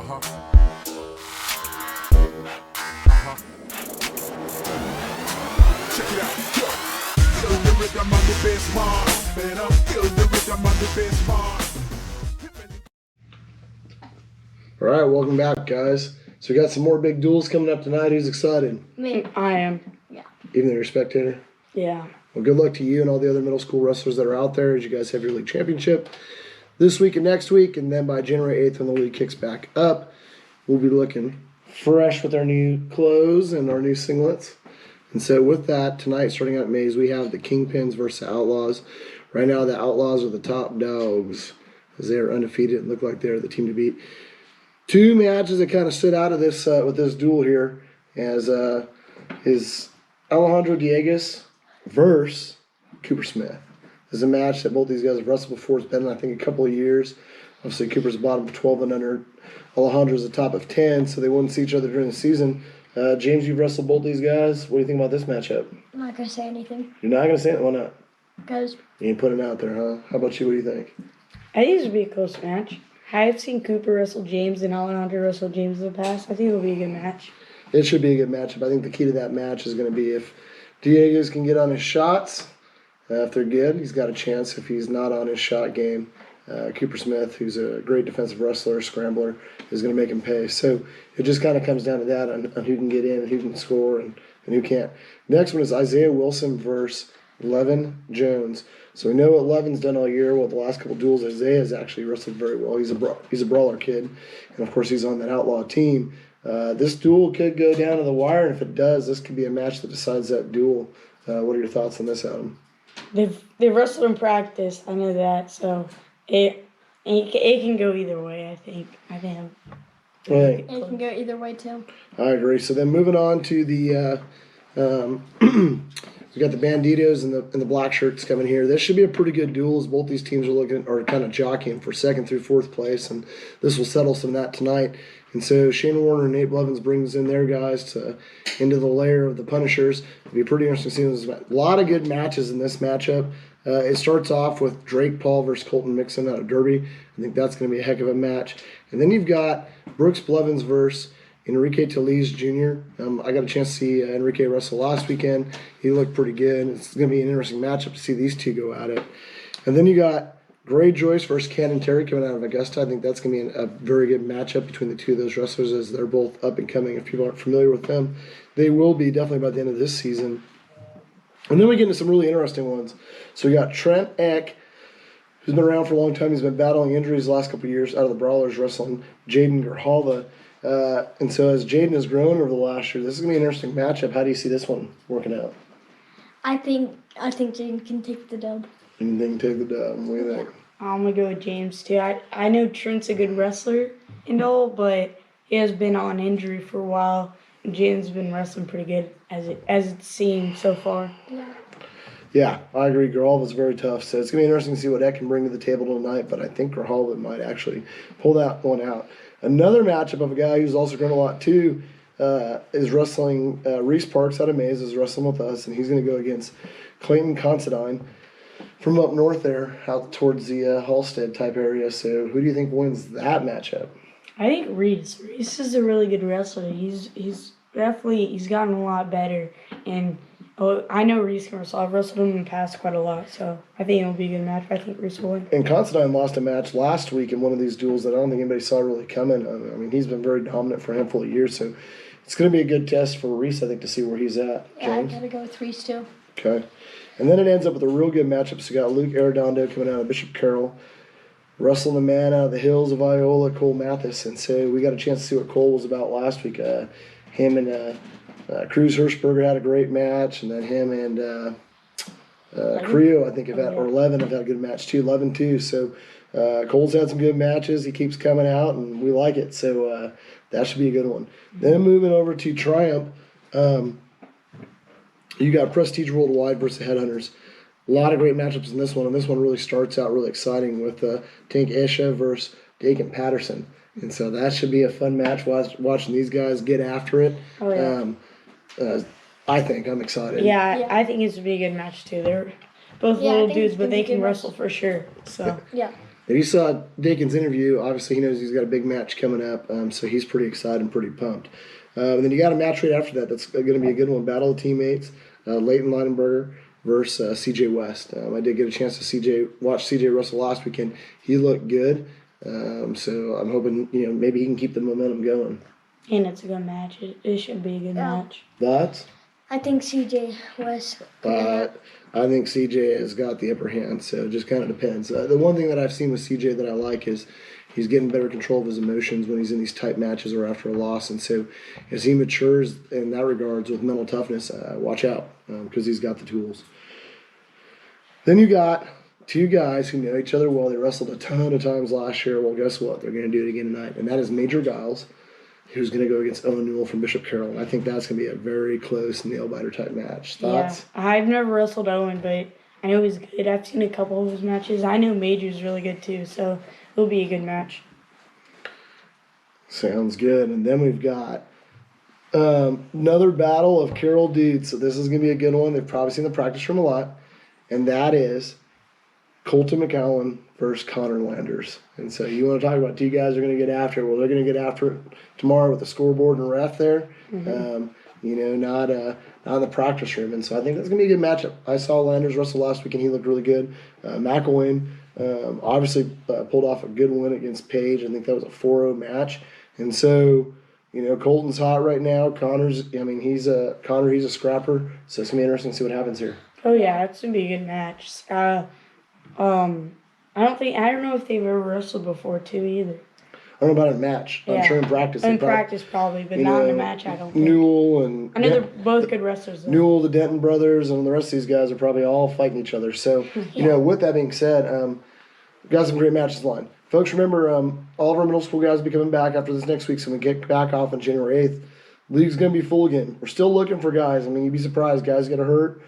Check it out. Feel the rhythm on the bass, man. Feel the rhythm on the bass, All right, welcome back, guys. So we got some more big duels coming up tonight. Who's excited? Me. I am. Yeah. Even though you're a spectator? Yeah. Well, good luck to you and all the other middle school wrestlers that are out there as you guys have your league championship this week and next week. And then by January 8th, when the league kicks back up, we'll be looking fresh with our new clothes and our new singlets. And so with that, tonight, starting out at Mays, we have the Kingpins versus the Outlaws. Right now, the Outlaws are the top dogs as they are undefeated and look like they're the team to beat. Two matches that kind of stood out of this with this duel here as is Alejandro Dieguez versus Cooper Smith. This is a match that both these guys have wrestled before. It's been, I think, a couple of years. Obviously, Cooper's the bottom of 12 and under. Alejandro's the top of 10, so they wouldn't see each other during the season. James, you've wrestled both these guys. What do you think about this matchup? I'm not going to say anything. You're not going to say it? Why not? Because You ain't putting it out there, huh? How about you? What do you think? I think this would be a close match. I've seen Cooper wrestle James and Alejandro wrestle James in the past. I think it'll be a good match. It should be a good matchup. I think the key to that match is going to be if Dieguez can get on his shots. If they're good, he's got a chance. If he's not on his shot game, Cooper Smith, who's a great defensive wrestler, scrambler, is going to make him pay. So it just kind of comes down to that on who can get in and who can score and who can't. Next one is Isaiah Wilson versus Levin Jones. So we know what Levin's done all year. Well, the last couple duels, Isaiah has actually wrestled very well. He's a brawler kid, and of course he's on that outlaw team. This duel could go down to the wire, and if it does, this could be a match that decides that duel. What are your thoughts on this, Adam? They've wrestled in practice. I know that. So it can go either way. I think. it can go either way, too. I agree. So then moving on to the we got the Banditos and the black shirts coming here. This should be a pretty good duel as both these teams are kind of jockeying for second through fourth place, and this will settle some of that tonight. And so Shane Warner and Nate Blevins brings in their guys into the lair of the Punishers. It'll be pretty interesting to see this. A lot of good matches in this matchup. It starts off with Drake Paul versus Colton Mixon out of Derby. I think that's going to be a heck of a match. And then you've got Brooks Blevins versus Enrique Teliz Jr. I got a chance to see Enrique wrestle last weekend. He looked pretty good. It's going to be an interesting matchup to see these two go at it. And then you got Gray Joyce versus Cannon Terry coming out of Augusta. I think that's going to be a very good matchup between the two of those wrestlers as they're both up and coming. If people aren't familiar with them, they will be definitely by the end of this season. And then we get into some really interesting ones. So we got Trent Eck, who's been around for a long time. He's been battling injuries the last couple of years out of the Brawlers, wrestling Jaden Gerhalva. And so as Jaden has grown over the last year, this is going to be an interesting matchup. How do you see this one working out? I think Jaden can take the dub. You think take the dub? What do you think? I'm gonna go with James too. I know Trent's a good wrestler and all, but he has been on injury for a while. And Jaden's been wrestling pretty good as it seems so far. Yeah, I agree. Gerhalva's very tough, so it's going to be interesting to see what Eck can bring to the table tonight, but I think Gerhalva might actually pull that one out. Another matchup of a guy who's also grown a lot too is wrestling Reese Parks out of Mays, is wrestling with us, and he's going to go against Clayton Considine from up north there, out towards the Halstead type area. So who do you think wins that matchup? I think Reese. Reese is a really good wrestler. He's gotten a lot better, and I know Reese can wrestle. I've wrestled him in the past quite a lot, so I think it'll be a good match. I think Reese will win. And Considine lost a match last week in one of these duels that I don't think anybody saw really coming. I mean, he's been very dominant for a handful of years, so it's going to be a good test for Reese, I think, to see where he's at. Yeah, James? I gotta go with Reese, too. Okay. And then it ends up with a real good matchup. So you got Luke Arredondo coming out of Bishop Carroll, wrestling the man out of the hills of Iola, Cole Mathis. And so we got a chance to see what Cole was about last week. Him and Cruz Hirschberger had a great match, and then him and Creo, I think, or Levin have had a good match too. Levin too. So Cole's had some good matches. He keeps coming out, and we like it. So that should be a good one. Then moving over to Triumph. You got Prestige Worldwide versus the Headhunters. A lot of great matchups in this one, and this one really starts out really exciting with Tank Esha versus Dakin Patterson. And so that should be a fun match, watching these guys get after it. Oh, yeah. I think I'm excited. Yeah, I think it's a be a good match too. They're both little dudes, but they can wrestle for sure. So Yeah. If you saw Dakin's interview, obviously he knows he's got a big match coming up, so he's pretty excited and pretty pumped. And then you got a match right after that that's going to be a good one. Battle of Teammates, Leighton Leidenberger versus C.J. West. I did get a chance to watch C.J. Russell last weekend. He looked good, so I'm hoping maybe he can keep the momentum going. And it's a good match. It should be a good match. Thoughts? I think CJ was. I think CJ has got the upper hand, so it just kind of depends. The one thing that I've seen with CJ that I like is he's getting better control of his emotions when he's in these tight matches or after a loss. And so as he matures in that regards with mental toughness, watch out because he's got the tools. Then you got two guys who know each other well. They wrestled a ton of times last year. Well, guess what? They're going to do it again tonight. And that is Major Giles, who's going to go against Owen Newell from Bishop Carroll. I think that's going to be a very close nail-biter type match. Thoughts? Yeah, I've never wrestled Owen, but I know he's good. I've seen a couple of his matches. I know Major's really good too, so it'll be a good match. Sounds good. And then we've got another battle of Carroll dudes. So this is going to be a good one. They've probably seen the practice room a lot. And that is Colton McCowan versus Connor Landers. And so you want to talk about two guys are going to get after it. Well, they're going to get after it tomorrow with the scoreboard and ref there. Mm-hmm. Not in the practice room. And so I think that's going to be a good matchup. I saw Landers wrestle last week and he looked really good. McElwain obviously pulled off a good win against Page. I think that was a 4-0 match. And so, Colton's hot right now. Connor's, he's a scrapper. So it's going to be interesting to see what happens here. Oh yeah, it's gonna be a good match. I don't know if they've ever wrestled before too either. I don't know about a match. I'm sure in practice. In practice probably, but not in a match. I don't think. Newell and I know they're both good wrestlers. Though. Newell, the Denton brothers, and the rest of these guys are probably all fighting each other. So with that being said, we've got some great matches lined. Folks, remember all of our middle school guys will be coming back after this next week, so we get back off on January 8th. League's gonna be full again. We're still looking for guys. You'd be surprised, guys get hurt.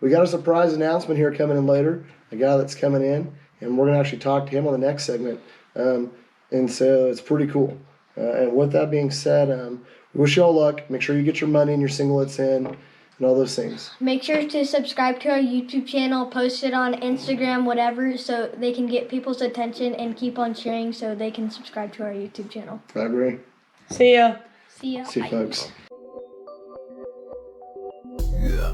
We got a surprise announcement here coming in later, a guy that's coming in, and we're going to actually talk to him on the next segment. And so it's pretty cool. And with that being said, we wish you all luck. Make sure you get your money and your singlets in and all those things. Make sure to subscribe to our YouTube channel, post it on Instagram, whatever, so they can get people's attention and keep on sharing so they can subscribe to our YouTube channel. I agree. See ya. See ya. See you, folks. Yeah.